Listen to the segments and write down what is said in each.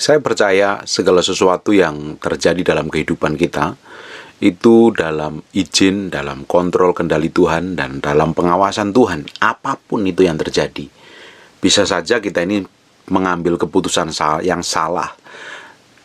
Saya percaya segala sesuatu yang terjadi dalam kehidupan kita itu dalam izin, dalam kontrol kendali Tuhan, dan dalam pengawasan Tuhan. Apapun itu yang terjadi, bisa saja kita ini mengambil keputusan yang salah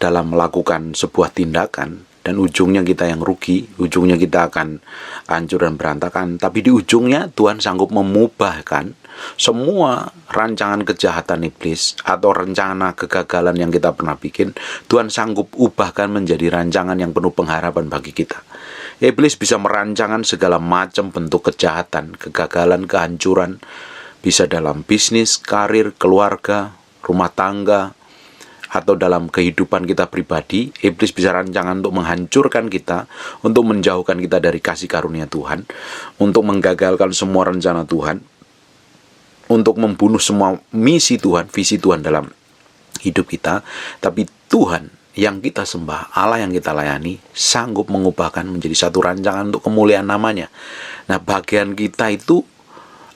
dalam melakukan sebuah tindakan, dan ujungnya kita yang rugi, ujungnya kita akan hancur dan berantakan. Tapi di ujungnya Tuhan sanggup memubahkan semua rancangan kejahatan iblis atau rencana kegagalan yang kita pernah bikin. Tuhan sanggup ubahkan menjadi rancangan yang penuh pengharapan bagi kita. Iblis bisa merancangkan segala macam bentuk kejahatan, kegagalan, kehancuran, bisa dalam bisnis, karir, keluarga, rumah tangga, atau dalam kehidupan kita pribadi. Iblis bisa rancangan untuk menghancurkan kita, untuk menjauhkan kita dari kasih karunia Tuhan, untuk menggagalkan semua rencana Tuhan, untuk membunuh semua misi Tuhan, visi Tuhan dalam hidup kita. Tapi Tuhan yang kita sembah, Allah yang kita layani, sanggup mengubahkan menjadi satu rancangan untuk kemuliaan namanya. Nah, bagian kita itu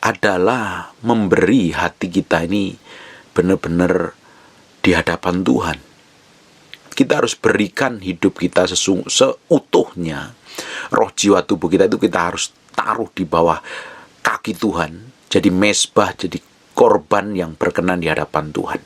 adalah memberi hati kita ini benar-benar di hadapan Tuhan. Kita harus berikan hidup kita seutuhnya. Roh, jiwa, tubuh kita itu kita harus taruh di bawah kaki Tuhan, jadi mezbah, jadi korban yang berkenan di hadapan Tuhan.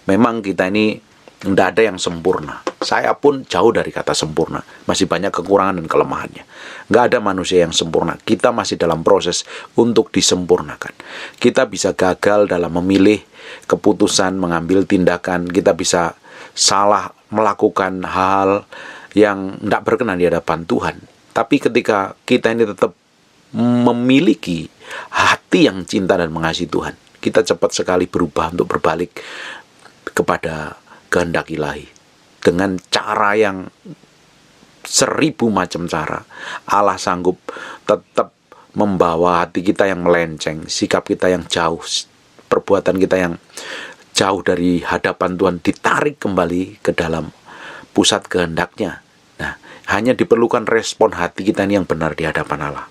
Memang kita ini tidak ada yang sempurna. Saya pun jauh dari kata sempurna. Masih banyak kekurangan dan kelemahannya. Nggak ada manusia yang sempurna. Kita masih dalam proses untuk disempurnakan. Kita bisa gagal dalam memilih keputusan, mengambil tindakan. Kita bisa salah melakukan hal yang tidak berkenan di hadapan Tuhan. Tapi ketika kita ini tetap memiliki hati yang cinta dan mengasihi Tuhan, kita cepat sekali berubah untuk berbalik kepada kehendak ilahi. Dengan cara yang 1000 macam cara, Allah sanggup tetap membawa hati kita yang melenceng, sikap kita yang jauh, perbuatan kita yang jauh dari hadapan Tuhan ditarik kembali ke dalam pusat kehendaknya. Nah, hanya diperlukan respon hati kita ini yang benar di hadapan Allah.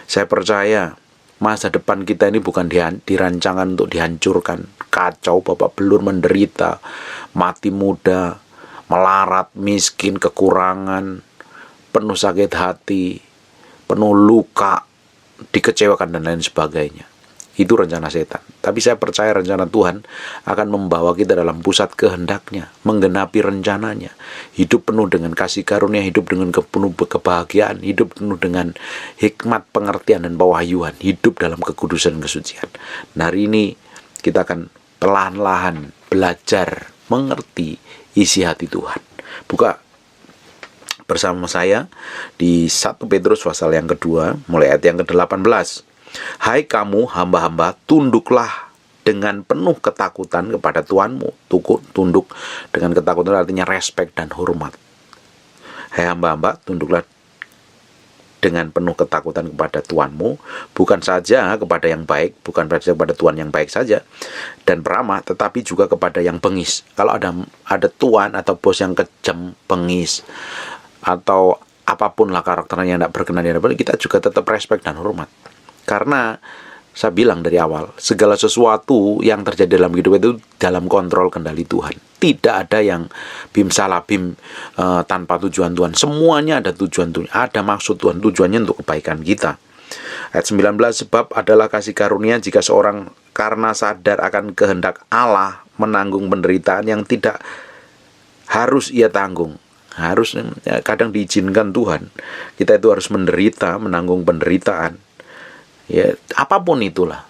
Saya percaya masa depan kita ini bukan dirancangkan untuk dihancurkan, kacau, babak belur, menderita, mati muda, melarat, miskin, kekurangan, penuh sakit hati, penuh luka, dikecewakan dan lain sebagainya. Itu rencana setan. Tapi saya percaya rencana Tuhan akan membawa kita dalam pusat kehendaknya, menggenapi rencananya. Hidup penuh dengan kasih karunia, hidup dengan penuh kebahagiaan, hidup penuh dengan hikmat, pengertian, dan pewahyuan, hidup dalam kekudusan dan kesucian. Nah, hari ini kita akan perlahan-lahan belajar mengerti isi hati Tuhan. Buka bersama saya di 1 Petrus pasal yang kedua, mulai ayat yang ke-18. Hai kamu hamba-hamba, tunduklah dengan penuh ketakutan kepada Tuhanmu. Tunduk dengan ketakutan artinya respect dan hormat. Hai hamba-hamba, tunduklah dengan penuh ketakutan kepada Tuhanmu, bukan saja kepada yang baik, bukan saja kepada Tuhan yang baik saja dan peramah, tetapi juga kepada yang bengis. Kalau ada tuan atau bos yang kejam, bengis, atau apapun lah karakternya yang tidak berkenan di hadapan, kita juga tetap respect dan hormat. Karena saya bilang dari awal, segala sesuatu yang terjadi dalam hidup itu dalam kontrol kendali Tuhan. Tidak ada yang bim salabim tanpa tujuan Tuhan. Semuanya ada tujuan Tuhan, ada maksud Tuhan, tujuannya untuk kebaikan kita. Ayat 19, sebab adalah kasih karunia jika seorang karena sadar akan kehendak Allah menanggung penderitaan yang tidak harus ia tanggung. Harus, kadang diizinkan Tuhan. Kita itu harus menderita, menanggung penderitaan. Ya, apapun itulah.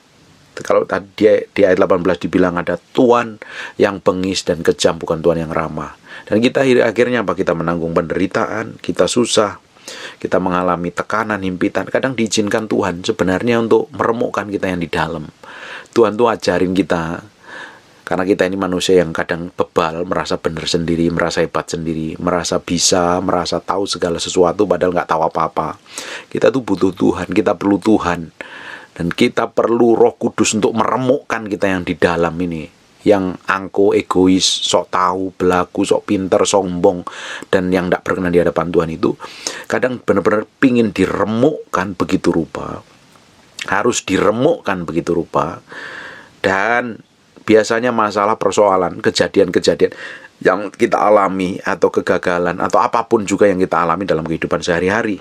Kalau tadi di ayat 18 dibilang ada Tuhan yang bengis dan kejam, bukan Tuhan yang ramah. Dan kita akhirnya apa? Kita menanggung penderitaan, kita susah, kita mengalami tekanan, himpitan. Kadang diizinkan Tuhan sebenarnya untuk meremukkan kita yang di dalam. Tuhan tuh ajarin kita. Karena kita ini manusia yang kadang bebal, merasa benar sendiri, merasa hebat sendiri, merasa bisa, merasa tahu segala sesuatu padahal nggak tahu apa-apa. Kita tuh butuh Tuhan, kita perlu Tuhan. Dan kita perlu Roh Kudus untuk meremukkan kita yang di dalam ini. Yang angkuh, egois, sok tahu, belagu, sok pinter, sombong, dan yang nggak berkenan di hadapan Tuhan itu. Kadang benar-benar pingin diremukkan begitu rupa. Harus diremukkan begitu rupa. Dan Biasanya masalah, persoalan, kejadian-kejadian yang kita alami, atau kegagalan, atau apapun juga yang kita alami dalam kehidupan sehari-hari.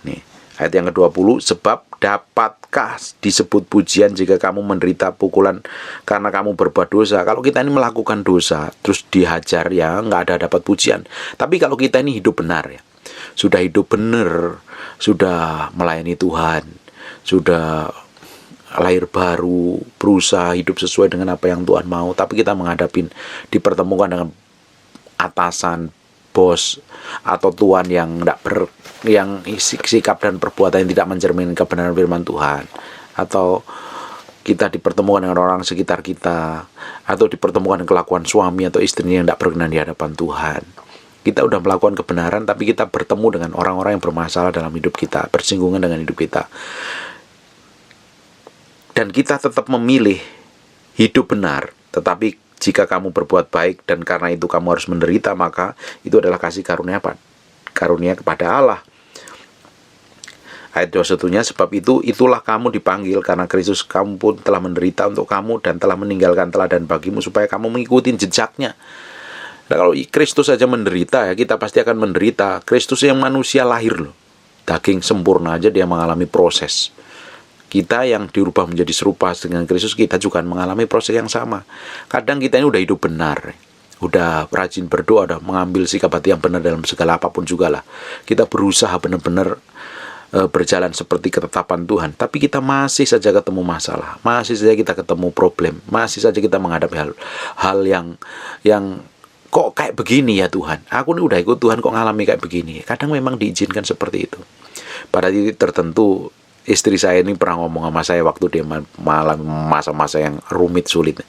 Nih, ayat yang ke-20, sebab dapatkah disebut pujian jika kamu menderita pukulan karena kamu berbuat dosa? Kalau kita ini melakukan dosa, terus dihajar, ya nggak ada dapat pujian. Tapi kalau kita ini hidup benar, ya, sudah hidup benar, sudah melayani Tuhan, sudah lahir baru, berusaha hidup sesuai dengan apa yang Tuhan mau, tapi kita dipertemukan dengan atasan, bos, atau tuan yang sikap dan perbuatan yang tidak mencerminkan kebenaran firman Tuhan, atau kita dipertemukan dengan orang sekitar kita, atau dipertemukan dengan kelakuan suami atau istrinya yang tidak berkenan di hadapan Tuhan. Kita udah melakukan kebenaran, tapi kita bertemu dengan orang-orang yang bermasalah dalam hidup kita, bersinggungan dengan hidup kita, dan kita tetap memilih hidup benar. Tetapi jika kamu berbuat baik dan karena itu kamu harus menderita, maka itu adalah kasih karunia kepada Allah. Ayat 21-nya, sebab itulah kamu dipanggil karena Kristus kamu pun telah menderita untuk kamu dan telah meninggalkan teladan bagimu supaya kamu mengikuti jejaknya. Nah, kalau Kristus saja menderita, ya kita pasti akan menderita. Kristus yang manusia lahir loh, daging sempurna aja dia mengalami proses. Kita yang dirubah menjadi serupa dengan Kristus, kita juga mengalami proses yang sama. Kadang kita ini udah hidup benar, udah rajin berdoa, udah mengambil sikap hati yang benar dalam segala apapun juga lah. Kita berusaha benar-benar berjalan seperti ketetapan Tuhan, tapi kita masih saja ketemu masalah, masih saja kita ketemu problem, masih saja kita menghadapi hal yang kok kayak begini ya Tuhan. Aku ini udah ikut Tuhan kok ngalami kayak begini. Kadang memang diizinkan seperti itu. Pada titik tertentu, istri saya ini pernah ngomong sama saya waktu dia mengalami masa-masa yang rumit, sulit.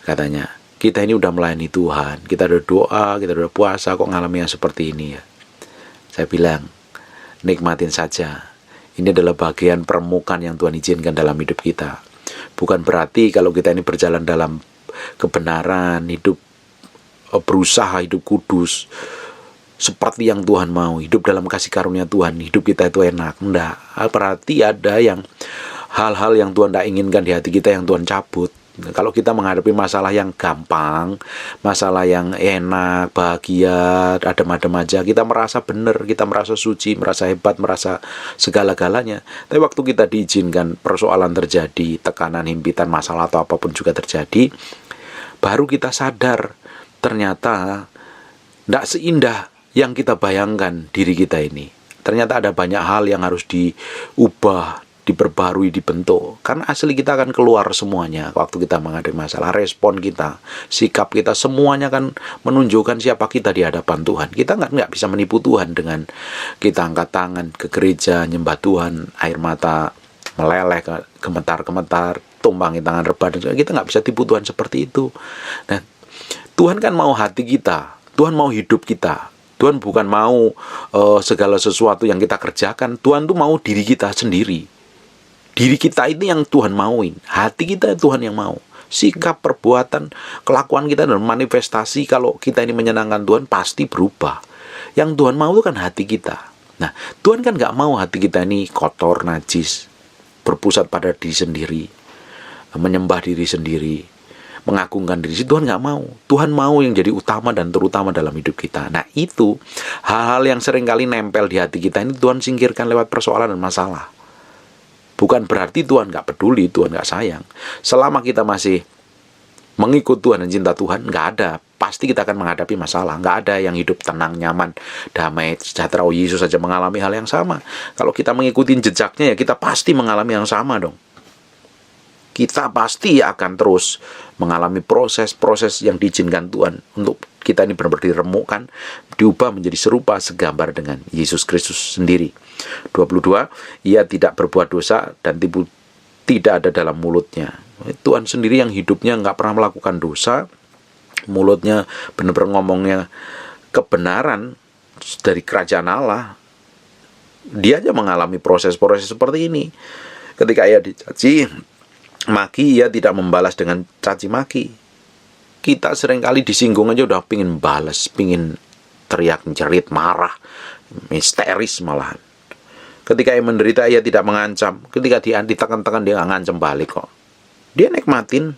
Katanya, kita ini udah melayani Tuhan, kita udah doa, kita udah puasa, kok ngalami yang seperti ini ya. Saya bilang, nikmatin saja. Ini adalah bagian permukaan yang Tuhan izinkan dalam hidup kita. Bukan berarti kalau kita ini berjalan dalam kebenaran, berusaha hidup kudus, seperti yang Tuhan mau, hidup dalam kasih karunia Tuhan, hidup kita itu enak. Enggak, berarti ada hal-hal yang Tuhan tidak inginkan di hati kita yang Tuhan cabut. Kalau kita menghadapi masalah yang gampang, masalah yang enak, bahagia, adem-adem aja, kita merasa benar, kita merasa suci, merasa hebat, merasa segala-galanya. Tapi waktu kita diizinkan persoalan terjadi, tekanan, himpitan, masalah atau apapun juga terjadi, baru kita sadar ternyata tidak seindah yang kita bayangkan diri kita ini. Ternyata ada banyak hal yang harus diubah, diperbarui, dibentuk. Karena asli kita akan keluar semuanya waktu kita menghadapi masalah. Respon kita, sikap kita, semuanya akan menunjukkan siapa kita di hadapan Tuhan. Kita nggak bisa menipu Tuhan dengan kita angkat tangan ke gereja, nyembah Tuhan, air mata meleleh, gemetar-gemetar, tumpangi tangan rebah. Kita nggak bisa tipu Tuhan seperti itu. Nah, Tuhan kan mau hati kita, Tuhan mau hidup kita. Tuhan bukan mau segala sesuatu yang kita kerjakan. Tuhan tuh mau diri kita sendiri. Diri kita ini yang Tuhan mauin. Hati kita Tuhan yang mau. Sikap, perbuatan, kelakuan kita dan manifestasi kalau kita ini menyenangkan Tuhan pasti berubah. Yang Tuhan mau itu kan hati kita. Nah, Tuhan kan gak mau hati kita ini kotor, najis, berpusat pada diri sendiri, menyembah diri sendiri, mengagungkan diri. Tuhan nggak mau. Tuhan mau yang jadi utama dan terutama dalam hidup kita. Nah, itu hal-hal yang seringkali nempel di hati kita ini Tuhan singkirkan lewat persoalan dan masalah. Bukan berarti Tuhan nggak peduli, Tuhan nggak sayang. Selama kita masih mengikut Tuhan dan cinta Tuhan, nggak ada. Pasti kita akan menghadapi masalah. Nggak ada yang hidup tenang, nyaman, damai, sejahtera. Oh, Yesus saja mengalami hal yang sama. Kalau kita mengikuti jejaknya, ya kita pasti mengalami yang sama dong. Kita pasti akan terus mengalami proses-proses yang diizinkan Tuhan untuk kita ini benar-benar diremukkan, diubah menjadi serupa segambar dengan Yesus Kristus sendiri. 22, ia tidak berbuat dosa dan tipu tidak ada dalam mulutnya. Tuhan sendiri yang hidupnya nggak pernah melakukan dosa, mulutnya benar-benar ngomongnya kebenaran dari kerajaan Allah. Dia aja mengalami proses-proses seperti ini. Ketika ia dicaci maki, ia tidak membalas dengan caci maki. Kita seringkali disinggung aja udah pingin balas, pingin teriak, jerit, marah, histeris malahan. Ketika ia menderita, ia tidak mengancam. Ketika dia ditekan-tekan, dia nggak ngancam balik kok. Dia nikmatin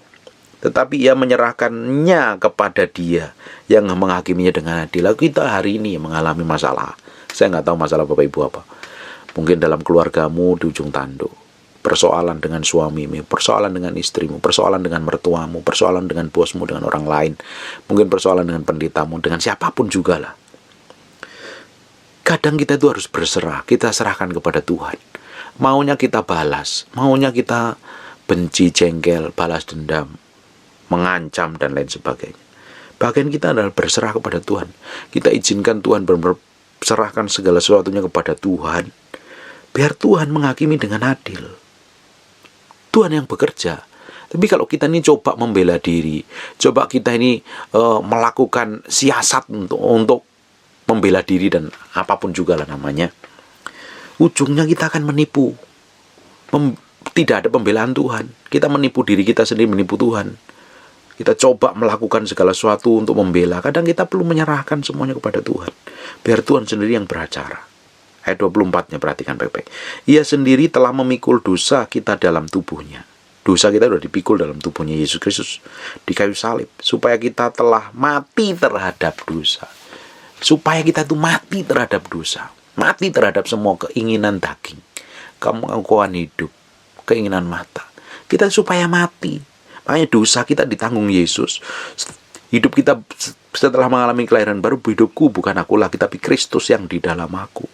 tetapi ia menyerahkannya kepada Dia yang menghakiminya dengan adil. Kita hari ini mengalami masalah. Saya nggak tahu masalah Bapak Ibu apa. Mungkin dalam keluargamu di ujung tanduk, persoalan dengan suamimu, persoalan dengan istrimu, persoalan dengan mertuamu, persoalan dengan bosmu, dengan orang lain, mungkin persoalan dengan pendetamu, dengan siapapun juga lah. Kadang kita itu harus berserah, kita serahkan kepada Tuhan. Maunya kita balas, maunya kita benci, jengkel, balas dendam, mengancam, dan lain sebagainya. Bagian kita adalah berserah kepada Tuhan. Kita izinkan Tuhan, benar-benar serahkan segala sesuatunya kepada Tuhan. Biar Tuhan menghakimi dengan adil. Tuhan yang bekerja. Tapi kalau kita ini coba membela diri, coba kita ini melakukan siasat untuk membela diri dan apapun juga lah namanya, ujungnya kita akan menipu. Tidak ada pembelaan Tuhan. Kita menipu diri kita sendiri, menipu Tuhan. Kita coba melakukan segala sesuatu untuk membela. Kadang kita perlu menyerahkan semuanya kepada Tuhan. Biar Tuhan sendiri yang beracara. Ayat 24-nya perhatikan baik-baik. Ia sendiri telah memikul dosa kita dalam tubuhnya. Dosa kita sudah dipikul dalam tubuhnya Yesus Kristus di kayu salib. Supaya kita telah mati terhadap dosa. Supaya kita itu mati terhadap dosa. Mati terhadap semua keinginan daging, kemauan hidup, keinginan mata. Kita supaya mati. Makanya dosa kita ditanggung Yesus. Hidup kita setelah mengalami kelahiran baru, hidupku bukan aku lagi, tapi Kristus yang di dalam aku.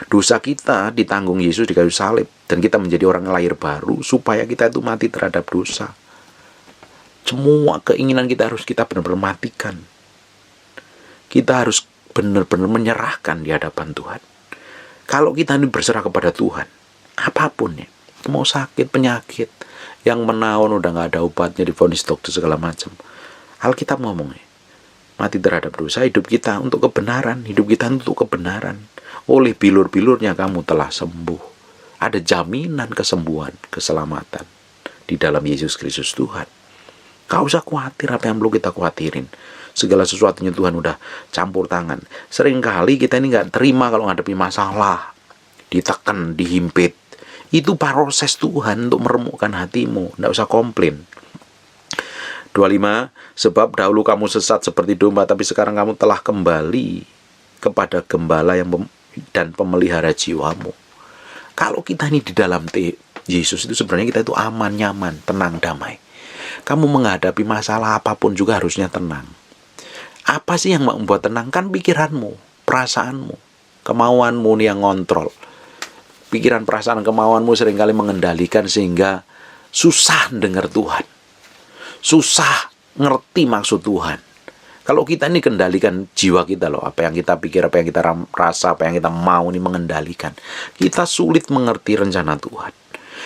Dosa kita ditanggung Yesus di kayu salib. Dan kita menjadi orang lahir baru supaya kita itu mati terhadap dosa. Semua keinginan kita harus kita benar-benar matikan. Kita harus benar-benar menyerahkan di hadapan Tuhan. Kalau kita ini berserah kepada Tuhan, apapun ya, mau sakit, penyakit, yang menaun udah gak ada obatnya, divonis dokter segala macam. Alkitab ngomongnya, mati terhadap dosa, hidup kita untuk kebenaran, hidup kita untuk kebenaran. Oleh bilur-bilurnya kamu telah sembuh. Ada jaminan kesembuhan, keselamatan di dalam Yesus Kristus Tuhan. Gak usah khawatir apa yang perlu kita khawatirin. Segala sesuatunya Tuhan udah campur tangan. Seringkali kita ini gak terima kalau ngadepi masalah, ditekan, dihimpit. Itu proses Tuhan untuk meremukkan hatimu. Gak usah komplain. 25, sebab dahulu kamu sesat seperti domba, tapi sekarang kamu telah kembali kepada gembala dan pemelihara jiwamu. Kalau kita ini di dalam Yesus itu sebenarnya kita itu aman, nyaman, tenang, damai. Kamu menghadapi masalah apapun juga harusnya tenang. Apa sih yang membuat tenang? Kan pikiranmu, perasaanmu, kemauanmu yang ngontrol. Pikiran, perasaan, kemauanmu seringkali mengendalikan sehingga susah dengar Tuhan. Susah ngerti maksud Tuhan. Kalau kita ini kendalikan jiwa kita loh, apa yang kita pikir, apa yang kita rasa, apa yang kita mau ini mengendalikan. Kita sulit mengerti rencana Tuhan.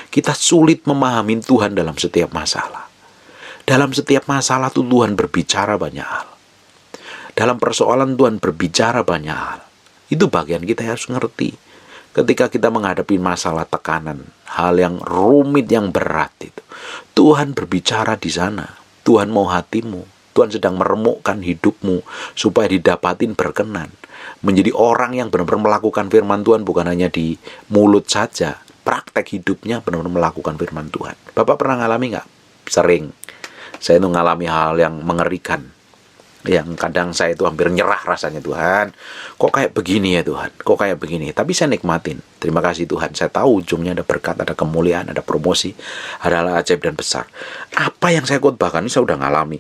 Kita sulit memahami Tuhan dalam setiap masalah. Dalam setiap masalah tuh Tuhan berbicara banyak hal. Dalam persoalan Tuhan berbicara banyak hal. Itu bagian kita harus ngerti. Ketika kita menghadapi masalah tekanan, hal yang rumit, yang berat itu, Tuhan berbicara di sana. Tuhan mau hatimu. Tuhan sedang meremukkan hidupmu supaya didapatin berkenan. Menjadi orang yang benar-benar melakukan firman Tuhan, bukan hanya di mulut saja. Praktek hidupnya benar-benar melakukan firman Tuhan. Bapak pernah ngalami nggak? Sering. Saya itu ngalami hal yang mengerikan. Yang kadang saya itu hampir nyerah rasanya, Tuhan. Kok kayak begini ya Tuhan? Kok kayak begini? Tapi saya nikmatin. Terima kasih Tuhan. Saya tahu ujungnya ada berkat, ada kemuliaan, ada promosi. Ada hal ajaib dan besar. Apa yang saya khotbahkan ini saya udah ngalami.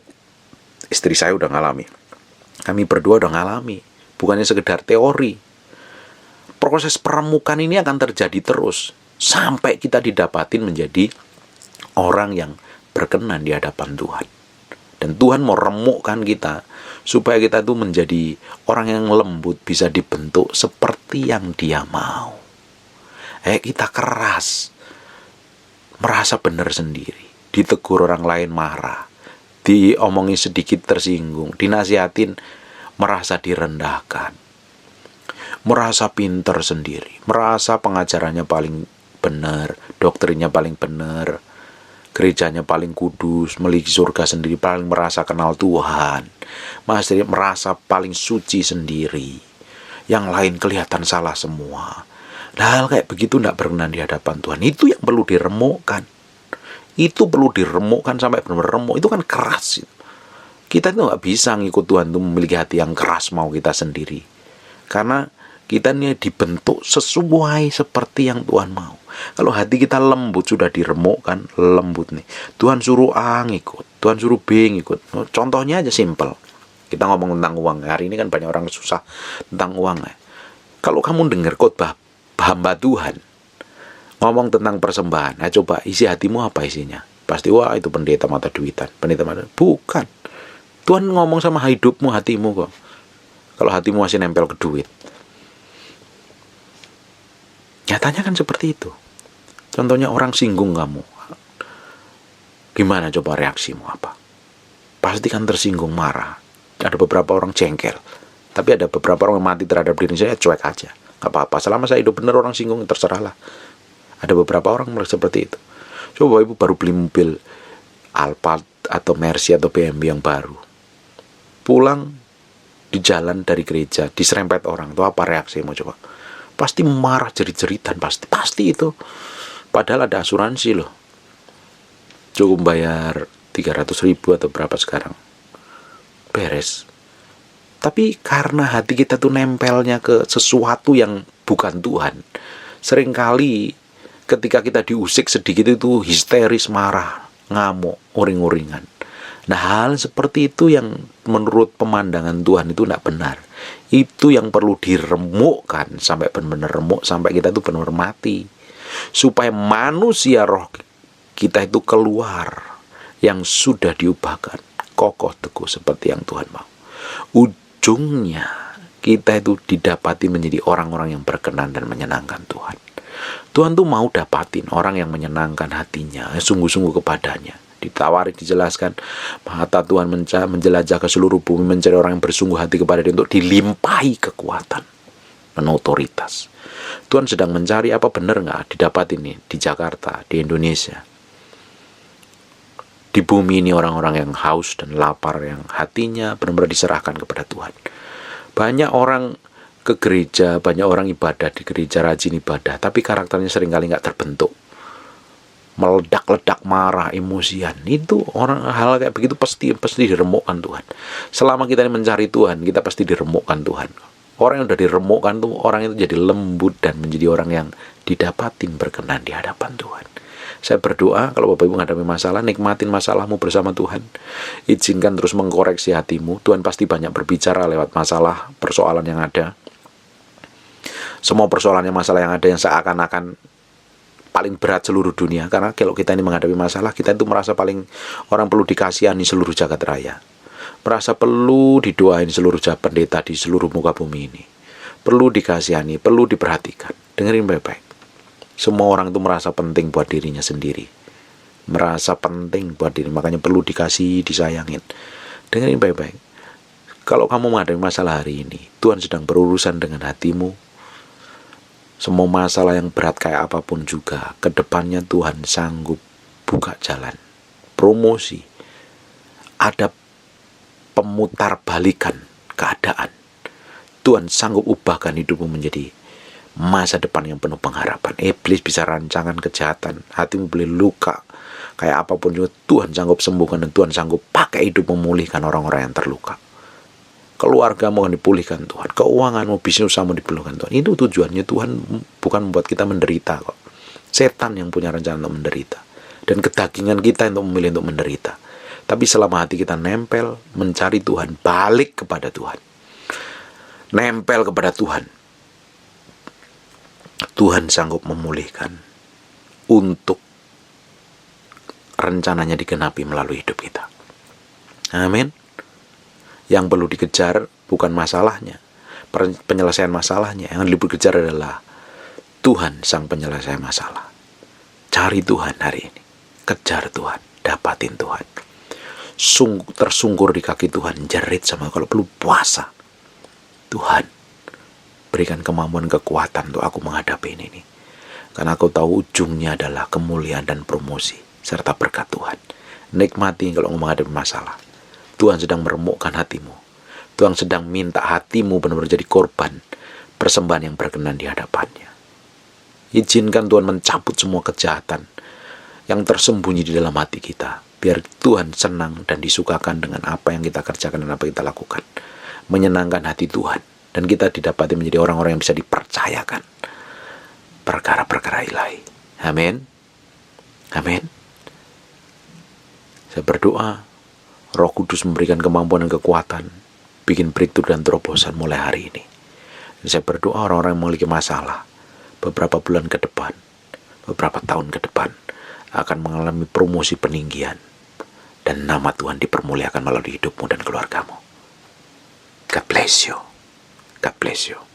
Istri saya udah ngalami. Kami berdua udah ngalami. Bukannya sekedar teori. Proses peremukan ini akan terjadi terus. Sampai kita didapatin menjadi orang yang berkenan di hadapan Tuhan. Dan Tuhan mau remukkan kita. Supaya kita itu menjadi orang yang lembut. Bisa dibentuk seperti yang Dia mau. Kita keras. Merasa benar sendiri. Ditegur orang lain marah. Diomongi sedikit tersinggung, dinasihatin merasa direndahkan, merasa pintar sendiri, merasa pengajarannya paling benar, doktrinnya paling benar, gerejanya paling kudus, memiliki surga sendiri, paling merasa kenal Tuhan, masih merasa paling suci sendiri, yang lain kelihatan salah semua. Hal kayak begitu tidak berkenan di hadapan Tuhan. Itu yang perlu diremukkan. Itu perlu diremukkan sampai benar-benar remuk. Itu kan keras. Kita itu nggak bisa ngikut Tuhan itu memiliki hati yang keras mau kita sendiri. Karena kita ini dibentuk sesuai seperti yang Tuhan mau. Kalau hati kita lembut, sudah diremukkan, lembut nih. Tuhan suruh A ngikut, Tuhan suruh B ngikut. Contohnya aja simple. Kita ngomong tentang uang. Hari ini kan banyak orang susah tentang uang. Kalau kamu dengar khotbah hamba Tuhan ngomong tentang persembahan, coba isi hatimu apa isinya? Pasti wah itu pendeta mata duitan, pendeta mata. Bukan. Tuhan ngomong sama hidupmu, hatimu kok. Kalau hatimu masih nempel ke duit. Nyatanya kan seperti itu. Contohnya orang singgung kamu. Gimana coba reaksimu apa? Pasti kan tersinggung, marah. Ada beberapa orang jengkel. Tapi ada beberapa orang yang mati terhadap diri saya, cuek aja. Gak apa-apa, selama saya hidup benar orang singgung, terserahlah. Ada beberapa orang merasa seperti itu. Coba ibu baru beli mobil Alphard atau Mercy atau BMW yang baru. Pulang di jalan dari gereja, diserempet orang. Itu apa reaksimu coba? Pasti marah, jerit-jeritan, pasti itu. Padahal ada asuransi loh. Cukup bayar 300.000 atau berapa sekarang. Beres. Tapi karena hati kita tuh nempelnya ke sesuatu yang bukan Tuhan, seringkali ketika kita diusik sedikit itu histeris, marah, ngamuk, uring-uringan. Nah, hal seperti itu yang menurut pemandangan Tuhan itu tidak benar. Itu yang perlu diremukkan sampai benar-benar remuk, sampai kita itu benar-benar mati. Supaya manusia roh kita itu keluar yang sudah diubahkan, kokoh teguh seperti yang Tuhan mau. Ujungnya kita itu didapati menjadi orang-orang yang berkenan dan menyenangkan Tuhan. Tuhan tuh mau dapatin orang yang menyenangkan hatinya, sungguh-sungguh kepadanya. Ditawari, dijelaskan, mata Tuhan menjelajah ke seluruh bumi, mencari orang yang bersungguh hati kepada Dia untuk dilimpahi kekuatan dan otoritas. Tuhan sedang mencari apa benar nggak didapat ini di Jakarta, di Indonesia. Di bumi ini orang-orang yang haus dan lapar, yang hatinya benar-benar diserahkan kepada Tuhan. Banyak orang ke gereja, banyak orang ibadah di gereja, rajin ibadah, tapi karakternya seringkali nggak terbentuk. Meledak-ledak, marah, emosian. Itu orang, hal kayak begitu pasti diremukkan Tuhan. Selama kita ini mencari Tuhan, kita pasti diremukkan Tuhan. Orang yang udah diremukkan tuh, orang itu jadi lembut dan menjadi orang yang didapatin berkenan di hadapan Tuhan. Saya berdoa kalau Bapak Ibu menghadapi masalah, nikmatin masalahmu bersama Tuhan. Izinkan terus mengkoreksi hatimu. Tuhan pasti banyak berbicara lewat masalah, persoalan yang ada. Semua persoalannya masalah yang ada yang seakan-akan paling berat seluruh dunia. Karena kalau kita ini menghadapi masalah, kita itu merasa paling orang perlu dikasihani seluruh jagat raya. Merasa perlu didoain seluruh pendeta di seluruh muka bumi ini. Perlu dikasihani, perlu diperhatikan. Dengerin baik-baik. Semua orang itu merasa penting buat dirinya sendiri. Merasa penting buat diri, makanya perlu dikasih, disayangin. Dengerin baik-baik. Kalau kamu menghadapi masalah hari ini, Tuhan sedang berurusan dengan hatimu. Semua masalah yang berat kayak apapun juga, kedepannya Tuhan sanggup buka jalan. Promosi. Ada pemutar balikan keadaan. Tuhan sanggup ubahkan hidupmu menjadi masa depan yang penuh pengharapan. Iblis bisa rancangan kejahatan, hatimu boleh luka, kayak apapun juga Tuhan sanggup sembuhkan, dan Tuhan sanggup pakai hidup memulihkan orang-orang yang terluka. Keluargamu akan dipulihkan Tuhan, keuanganmu, bisnis usahamu dipulihkan Tuhan. Itu tujuannya. Tuhan bukan membuat kita menderita kok. Setan yang punya rencana untuk menderita, dan kedagingan kita untuk memilih untuk menderita. Tapi selama hati kita nempel mencari Tuhan, balik kepada Tuhan, nempel kepada Tuhan, Tuhan sanggup memulihkan untuk rencananya digenapi melalui hidup kita. Amin. Yang perlu dikejar bukan masalahnya, penyelesaian masalahnya. Yang perlu dikejar adalah Tuhan sang penyelesai masalah. Cari Tuhan hari ini, kejar Tuhan, dapatin Tuhan. Tersungkur di kaki Tuhan, jerit sama, kalau perlu puasa. Tuhan, berikan kemampuan, kekuatan untuk aku menghadapi ini. Karena aku tahu ujungnya adalah kemuliaan dan promosi serta berkat Tuhan. Nikmati kalau menghadapi masalah. Tuhan sedang meremukkan hatimu. Tuhan sedang minta hatimu benar-benar jadi korban persembahan yang berkenan di hadapannya. Izinkan Tuhan mencabut semua kejahatan yang tersembunyi di dalam hati kita. Biar Tuhan senang dan disukakan dengan apa yang kita kerjakan dan apa yang kita lakukan. Menyenangkan hati Tuhan. Dan kita didapati menjadi orang-orang yang bisa dipercayakan perkara-perkara ilahi. Amin. Amin. Saya berdoa, Roh Kudus memberikan kemampuan dan kekuatan, bikin breakthrough dan terobosan mulai hari ini. Dan saya berdoa orang-orang yang memiliki masalah, beberapa bulan ke depan, beberapa tahun ke depan, akan mengalami promosi peninggian. Dan nama Tuhan dipermuliakan melalui hidupmu dan keluargamu. God bless you. God bless you.